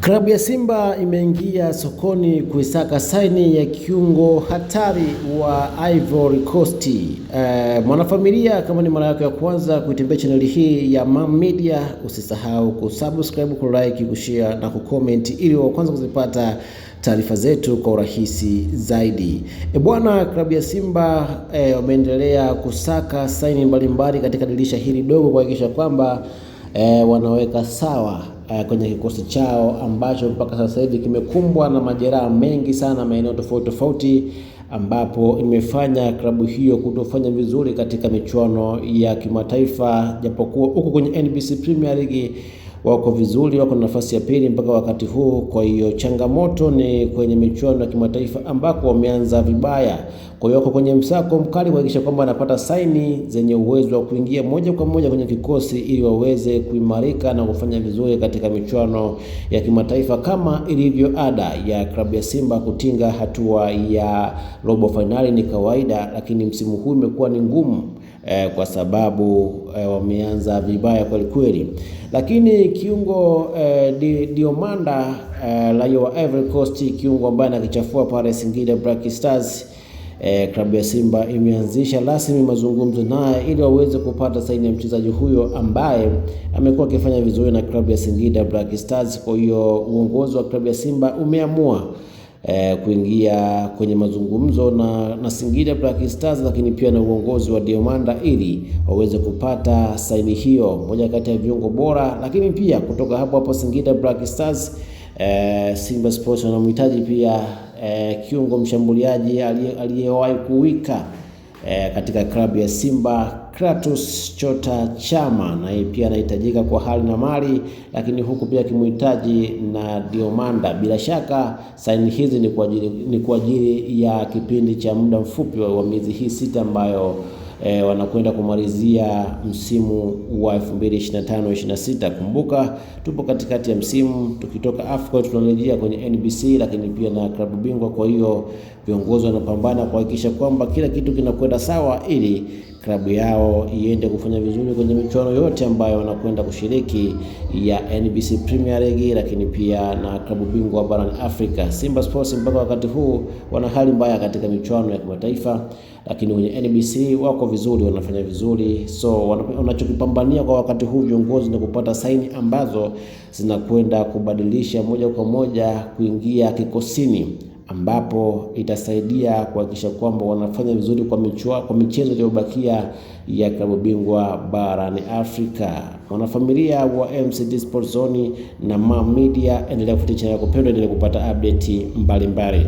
Klabu ya Simba imeingia sokoni kuisaka saini ya kiungo hatari wa Ivory Coast. Mwanafamilia, kama ni mara yako ya kwanza kuitembea chaneli hii ya Mam Media, usisahau kusubscribe, kulike, kushare na kucomment ili wa kwanza kuzipata taarifa zetu kwa urahisi zaidi. Bwana, klabu ya Simba wameendelea kusaka saini mbalimbali katika dirisha hili dogo kuhakikisha kwamba wanaweka sawa kwenye kikosi chao ambacho mpaka sasa hivi kimekumbwa na majeraha mengi sana maeneo tofauti tofauti, ambapo imefanya klabu hiyo kutofanya vizuri katika michuano ya kimataifa, japokuwa huko kwenye NBC Premier League wako vizuri, wako nafasi ya pili mpaka wakati huu. Kwa hiyo changamoto ni kwenye michuano ya kimataifa ambako wameanza vibaya. Kwa hiyo wako kwenye msako mkali kuhakikisha kwamba wanapata saini zenye uwezo wa kuingia moja kwa moja kwenye kikosi ili waweze kuimarika na kufanya vizuri katika michuano ya kimataifa, kama ilivyo ada ya klabu ya Simba kutinga hatua ya robo finali. Ni kawaida, lakini msimu huu imekuwa ni ngumu kwa sababu wameanza vibaya kweli kweli. Lakini kiungo Diomanda raia wa Ivory Coast, kiungo ambaye anakichafua pale Singida Black Stars, klabu ya Simba imeanzisha rasmi mazungumzo naye ili waweze kupata saini ya mchezaji huyo ambaye amekuwa akifanya vizuri na klabu ya Singida Black Stars. Kwa hiyo uongozi wa klabu ya Simba umeamua kuingia kwenye mazungumzo na Singida Black Stars, lakini pia na uongozi wa Diomanda ili waweze kupata saini hiyo, moja kati ya viungo bora. Lakini pia kutoka hapo Singida Black Stars, Simba Sports wanamhitaji pia kiungo mshambuliaji aliyewahi kuwika katika klabu ya Simba, Kratos Chota Chama, na pia anahitajika kwa hali na mali, lakini huku pia kimhitaji na Diomanda. Bila shaka saini hizi ni kwa ajili ya kipindi cha muda mfupi wa miezi hii sita ambayo wanakwenda kumalizia msimu wa 2025-26. Kumbuka tupo katikati ya msimu, tukitoka Afrika tunarejea kwenye NBC, lakini pia na klabu bingwa. Kwa hiyo viongozi wanapambana kuhakikisha kwamba kila kitu kinakwenda sawa ili klabu yao iende kufanya vizuri kwenye michuano yote ambayo wanakwenda kushiriki ya NBC Premier League, lakini pia na klabu bingwa barani Afrika. Simba Sports mpaka wakati huu wana hali mbaya katika michuano ya kimataifa, lakini kwenye NBC wako vizuri, wanafanya vizuri. So wanachokipambania kwa wakati huu viongozi ni kupata saini ambazo zinakwenda kubadilisha moja kwa moja kuingia kikosini, ambapo itasaidia kuhakikisha kwamba wanafanya vizuri kwa michezo iliyobakia ya klabu bingwa barani Afrika. Wanafamilia wa MCD Sports Zone na Mam Media, endelea kufuatilia channel yako pendwa, endelea kupata update mbalimbali.